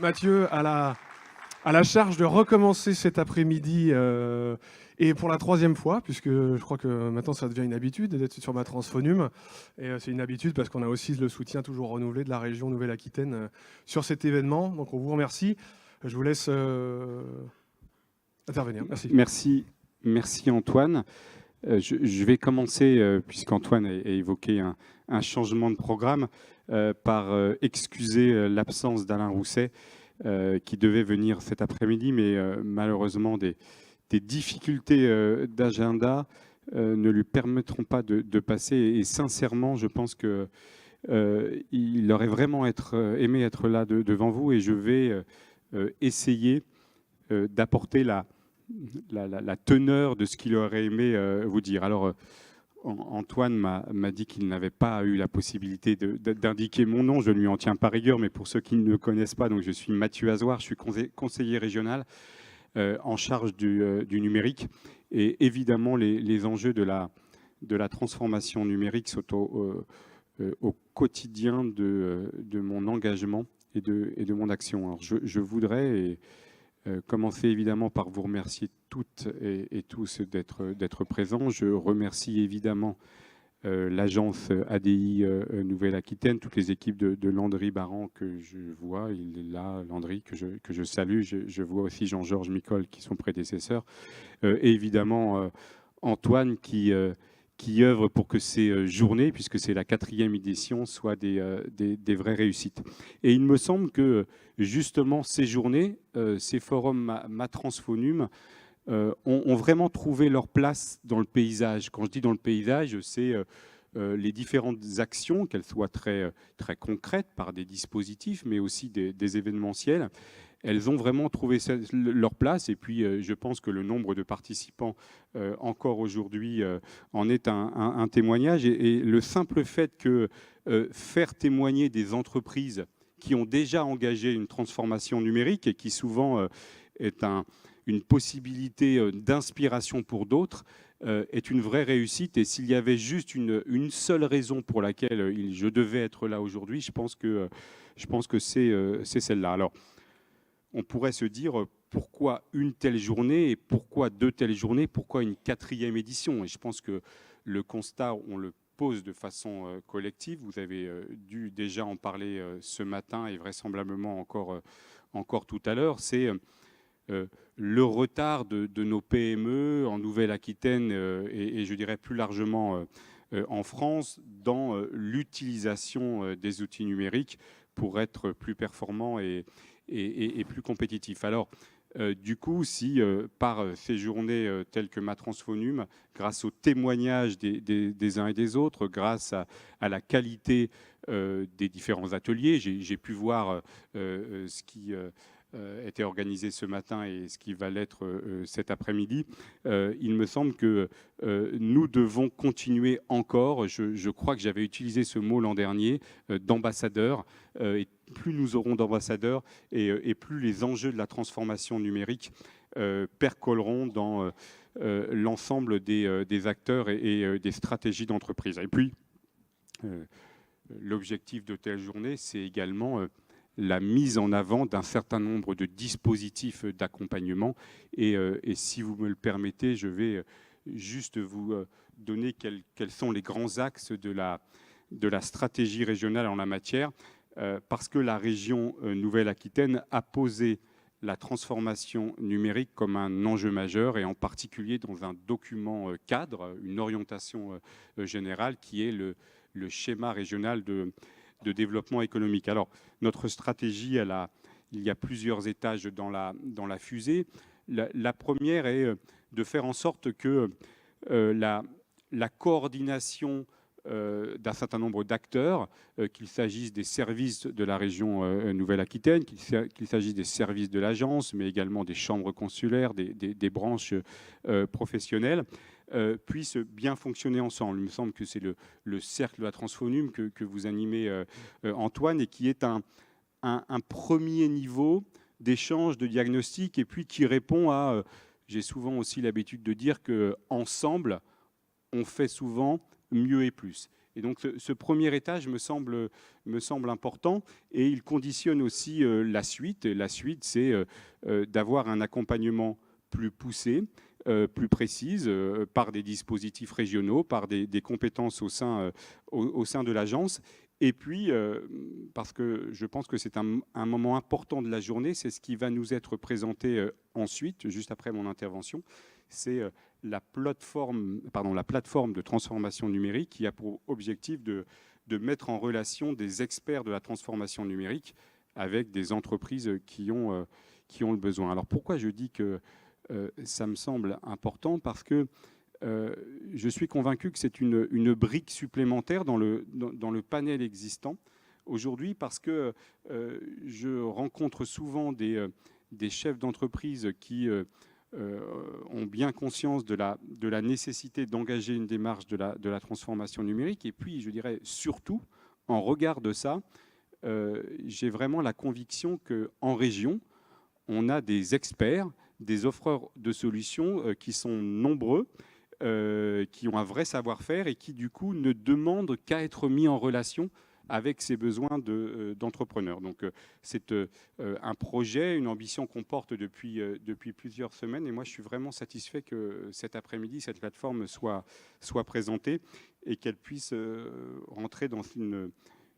Mathieu à la charge de recommencer cet après-midi et pour la troisième fois, puisque je crois que maintenant ça devient une habitude d'être sur ma transphonum. Et c'est une habitude parce qu'on a aussi le soutien toujours renouvelé de la région Nouvelle-Aquitaine sur cet événement. Donc on vous remercie. Je vous laisse intervenir. Merci. Merci Antoine. Je vais commencer, puisqu'Antoine a évoqué un changement de programme, par excuser l'absence d'Alain Rousset, qui devait venir cet après-midi, mais malheureusement des difficultés d'agenda ne lui permettront pas de passer. Et sincèrement, je pense qu'il aurait vraiment aimé être là devant vous, et je vais essayer d'apporter la teneur de ce qu'il aurait aimé vous dire. Alors, Antoine m'a dit qu'il n'avait pas eu la possibilité d'indiquer mon nom. Je ne lui en tiens pas rigueur, mais pour ceux qui ne me connaissent pas, donc je suis Mathieu Azoir, je suis conseiller régional en charge du numérique. Et évidemment, les enjeux de la transformation numérique sont au quotidien de mon engagement et de mon action. Alors, je voudrais commencer évidemment par vous remercier toutes et tous d'être présents. Je remercie évidemment l'agence ADI Nouvelle-Aquitaine, toutes les équipes de Landry Baran que je vois. Il est là, Landry, que je salue. Je vois aussi Jean-Georges Micol, qui sont prédécesseurs. Et évidemment, Antoine, qui œuvre pour que ces journées, puisque c'est la 4e édition, soient des vraies réussites. Et il me semble que justement ces journées, ces forums Matransphonum, ont vraiment trouvé leur place dans le paysage. Quand je dis dans le paysage, c'est les différentes actions, qu'elles soient très concrètes par des dispositifs, mais aussi des événementiels. Elles ont vraiment trouvé leur place, et puis je pense que le nombre de participants encore aujourd'hui en est un témoignage. Et le simple fait que faire témoigner des entreprises qui ont déjà engagé une transformation numérique et qui souvent est une possibilité d'inspiration pour d'autres, est une vraie réussite. Et s'il y avait juste une seule raison pour laquelle je devais être là aujourd'hui, je pense que c'est celle-là. Alors, on pourrait se dire pourquoi une telle journée et pourquoi 2 telles journées, pourquoi une 4e édition. Et je pense que le constat, on le pose de façon collective. Vous avez dû déjà en parler ce matin et vraisemblablement encore tout à l'heure. C'est le retard de nos PME en Nouvelle-Aquitaine et je dirais plus largement en France dans l'utilisation des outils numériques pour être plus performants et plus compétitifs. Alors, du coup, si par ces journées telles que Matransphonum, grâce au témoignage des uns et des autres, grâce à la qualité des différents ateliers, j'ai pu voir ce qui était organisé ce matin et ce qui va l'être cet après-midi, il me semble que nous devons continuer encore. Je crois que j'avais utilisé ce mot l'an dernier, d'ambassadeurs. Et plus nous aurons d'ambassadeurs et plus les enjeux de la transformation numérique percoleront dans l'ensemble des acteurs et des stratégies d'entreprise. Et puis, l'objectif de telle journée, c'est également la mise en avant d'un certain nombre de dispositifs d'accompagnement. Et si vous me le permettez, je vais juste vous donner quels sont les grands axes de la stratégie régionale en la matière, parce que la région Nouvelle-Aquitaine a posé la transformation numérique comme un enjeu majeur, et en particulier dans un document cadre, une orientation générale qui est le schéma régional de développement économique. Alors, notre stratégie, il y a plusieurs étages dans la fusée. La première est de faire en sorte que la coordination d'un certain nombre d'acteurs, qu'il s'agisse des services de la région Nouvelle-Aquitaine, qu'il s'agisse des services de l'agence, mais également des chambres consulaires, des branches professionnelles, puissent bien fonctionner ensemble. Il me semble que c'est le cercle de la transphonum que vous animez, Antoine, et qui est un premier niveau d'échange, de diagnostic, et puis qui répond à... j'ai souvent aussi l'habitude de dire qu'ensemble, on fait souvent mieux et plus. Et donc ce premier étage me semble important et il conditionne aussi la suite. Et la suite, c'est d'avoir un accompagnement plus poussé, plus précise, par des dispositifs régionaux, par des compétences au sein de l'agence. Et puis, parce que je pense que c'est un moment important de la journée, c'est ce qui va nous être présenté ensuite, juste après mon intervention, c'est la plateforme de transformation numérique qui a pour objectif de mettre en relation des experts de la transformation numérique avec des entreprises qui ont le besoin. Alors pourquoi je dis que ça me semble important? Parce que je suis convaincu que c'est une brique supplémentaire dans le panel existant aujourd'hui, parce que je rencontre souvent des chefs d'entreprise qui ont bien conscience de la nécessité d'engager une démarche de la transformation numérique. Et puis, je dirais surtout, en regard de ça, j'ai vraiment la conviction qu'en région, on a des experts, des offreurs de solutions qui sont nombreux, qui ont un vrai savoir-faire et qui, du coup, ne demandent qu'à être mis en relation avec ces besoins d'entrepreneurs. Donc, c'est un projet, une ambition qu'on porte depuis plusieurs semaines. Et moi, je suis vraiment satisfait que cet après-midi, cette plateforme soit présentée et qu'elle puisse rentrer dans une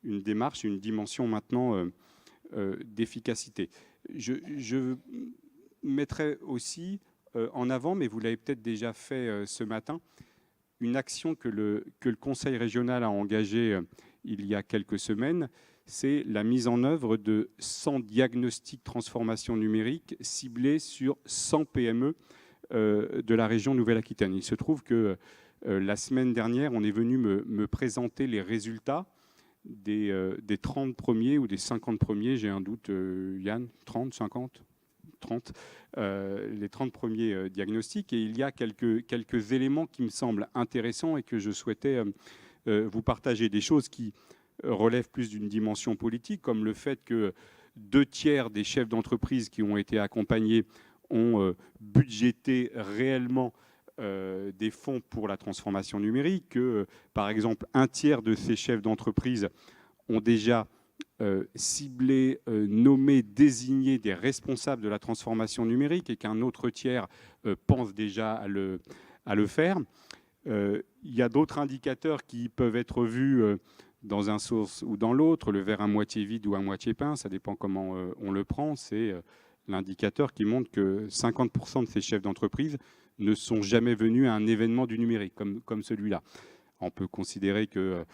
démarche, une dimension maintenant d'efficacité. Je mettrai aussi en avant, mais vous l'avez peut-être déjà fait ce matin, une action que le Conseil régional a engagée il y a quelques semaines, c'est la mise en œuvre de 100 diagnostics transformation numérique ciblés sur 100 PME de la région Nouvelle-Aquitaine. Il se trouve que la semaine dernière, on est venu me présenter les résultats des 30 premiers ou des 50 premiers, j'ai un doute, Yann, 30, 50 30, les 30 premiers diagnostics. Et il y a quelques éléments qui me semblent intéressants et que je souhaitais vous partager. Des choses qui relèvent plus d'une dimension politique, comme le fait que 2/3 des chefs d'entreprise qui ont été accompagnés ont budgété réellement des fonds pour la transformation numérique, que par exemple 1/3 de ces chefs d'entreprise ont déjà ciblé, nommé, désigné des responsables de la transformation numérique et qu'un autre tiers pense déjà à le faire. Il y a d'autres indicateurs qui peuvent être vus dans un sens ou dans l'autre, le verre à moitié vide ou à moitié plein, ça dépend comment on le prend. C'est l'indicateur qui montre que 50% de ces chefs d'entreprise ne sont jamais venus à un événement du numérique comme celui-là. On peut considérer que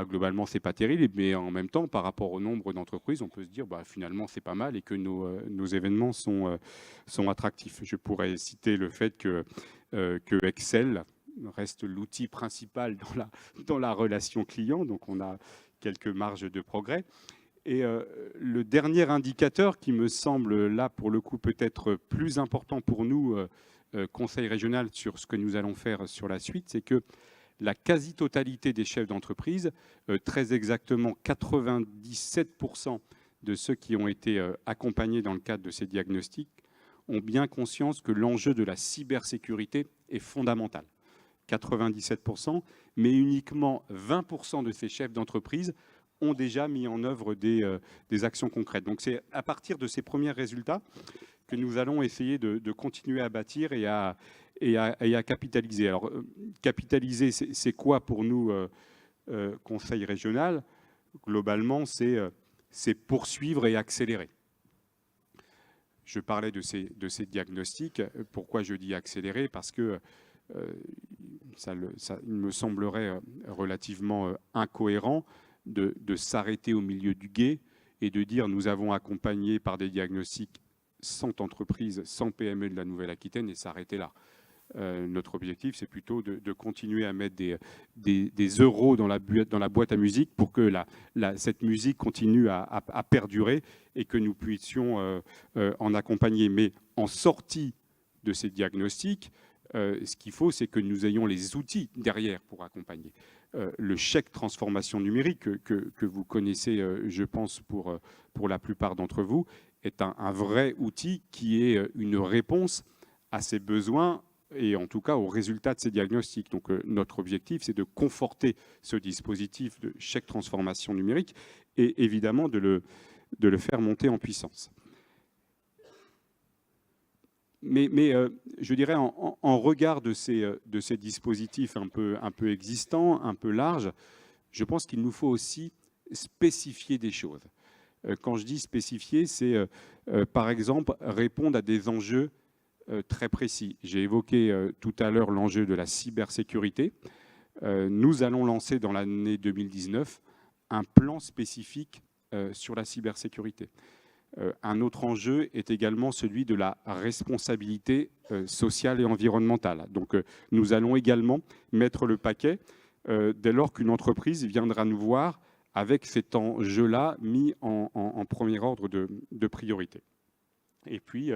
globalement, ce n'est pas terrible, mais en même temps, par rapport au nombre d'entreprises, on peut se dire finalement, c'est pas mal et que nos événements sont attractifs. Je pourrais citer le fait que Excel reste l'outil principal dans la relation client, donc on a quelques marges de progrès. Et le dernier indicateur qui me semble là, pour le coup, peut-être plus important pour nous, Conseil régional, sur ce que nous allons faire sur la suite, c'est que la quasi-totalité des chefs d'entreprise, très exactement 97% de ceux qui ont été accompagnés dans le cadre de ces diagnostics, ont bien conscience que l'enjeu de la cybersécurité est fondamental. 97%, mais uniquement 20% de ces chefs d'entreprise ont déjà mis en œuvre des actions concrètes. Donc c'est à partir de ces premiers résultats que nous allons essayer de continuer à bâtir et à capitaliser. Alors, capitaliser, c'est quoi pour nous, Conseil régional? Globalement, c'est poursuivre et accélérer. Je parlais de ces diagnostics. Pourquoi je dis accélérer? Parce que il me semblerait relativement incohérent de s'arrêter au milieu du gué et de dire nous avons accompagné par des diagnostics 100 entreprises, 100 PME de la Nouvelle-Aquitaine et s'arrêter là. Notre objectif, c'est plutôt de continuer à mettre des euros dans la boîte à musique pour que cette musique continue à perdurer et que nous puissions en accompagner. Mais en sortie de ces diagnostics, ce qu'il faut, c'est que nous ayons les outils derrière pour accompagner. Le chèque transformation numérique que vous connaissez, je pense, pour la plupart d'entre vous, est un vrai outil qui est une réponse à ces besoins et en tout cas aux résultats de ces diagnostics. Donc notre objectif, c'est de conforter ce dispositif de chèque transformation numérique et évidemment de le faire monter en puissance. Mais je dirais, en regard de ces dispositifs un peu existants, un peu larges, je pense qu'il nous faut aussi spécifier des choses. Quand je dis spécifier, c'est par exemple répondre à des enjeux très précis. J'ai évoqué tout à l'heure l'enjeu de la cybersécurité. Nous allons lancer dans l'année 2019 un plan spécifique sur la cybersécurité. Un autre enjeu est également celui de la responsabilité sociale et environnementale. Donc nous allons également mettre le paquet dès lors qu'une entreprise viendra nous voir avec cet enjeu-là mis en premier ordre de priorité. Et puis,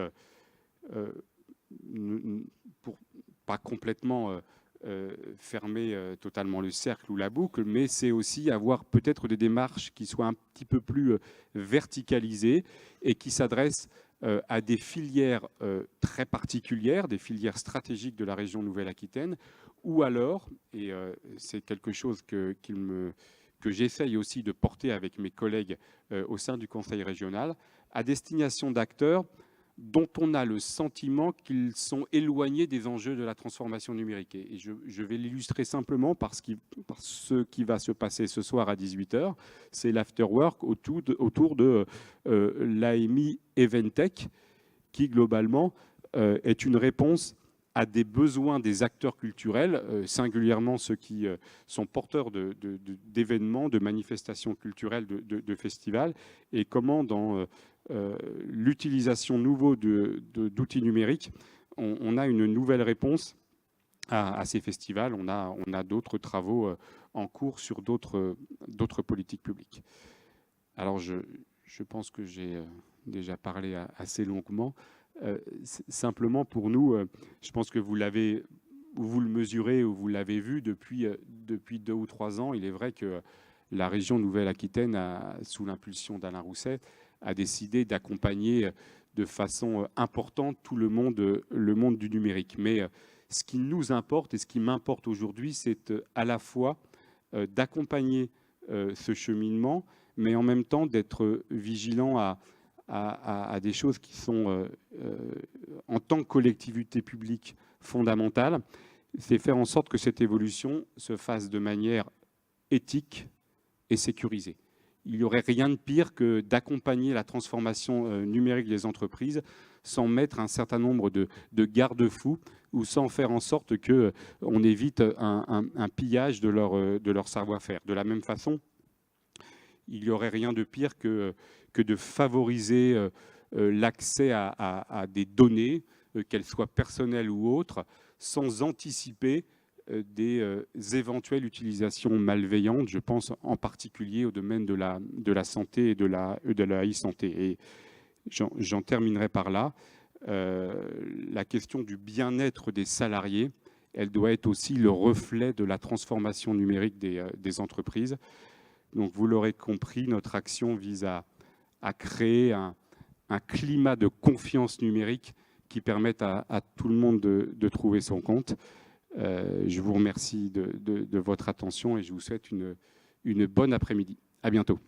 pour pas complètement fermer totalement le cercle ou la boucle, mais c'est aussi avoir peut-être des démarches qui soient un petit peu plus verticalisées et qui s'adressent à des filières très particulières, des filières stratégiques de la région Nouvelle-Aquitaine, ou alors, et c'est quelque chose que j'essaye aussi de porter avec mes collègues au sein du Conseil régional, à destination d'acteurs dont on a le sentiment qu'ils sont éloignés des enjeux de la transformation numérique. Et je vais l'illustrer simplement par ce qui va se passer ce soir à 18h. C'est l'afterwork autour de l'AMI Eventech, qui globalement est une réponse à des besoins des acteurs culturels, singulièrement ceux qui sont porteurs d'événements, de manifestations culturelles, de festivals, et comment dans l'utilisation nouveau d'outils numériques, on a une nouvelle réponse à ces festivals. On a d'autres travaux en cours sur d'autres politiques publiques. Alors je pense que j'ai déjà parlé assez longuement. Simplement pour nous, je pense que vous le mesurez ou vous l'avez vu depuis 2 ou 3 ans. Il est vrai que la région Nouvelle-Aquitaine, sous l'impulsion d'Alain Rousset, a décidé d'accompagner de façon importante tout le monde du numérique. Mais ce qui nous importe et ce qui m'importe aujourd'hui, c'est à la fois d'accompagner ce cheminement, mais en même temps d'être vigilant à des choses qui sont, en tant que collectivité publique, fondamentales. C'est faire en sorte que cette évolution se fasse de manière éthique et sécurisée. Il n'y aurait rien de pire que d'accompagner la transformation numérique des entreprises sans mettre un certain nombre de garde-fous ou sans faire en sorte qu'on évite un pillage de leur savoir-faire. De la même façon, il n'y aurait rien de pire que de favoriser l'accès à des données, qu'elles soient personnelles ou autres, sans anticiper des éventuelles utilisations malveillantes. Je pense en particulier au domaine de la santé et de la e-santé. Et j'en terminerai par là. La question du bien-être des salariés, elle doit être aussi le reflet de la transformation numérique des entreprises. Donc vous l'aurez compris, notre action vise à créer un climat de confiance numérique qui permette à tout le monde de trouver son compte. Je vous remercie de votre attention et je vous souhaite une bonne après-midi. À bientôt.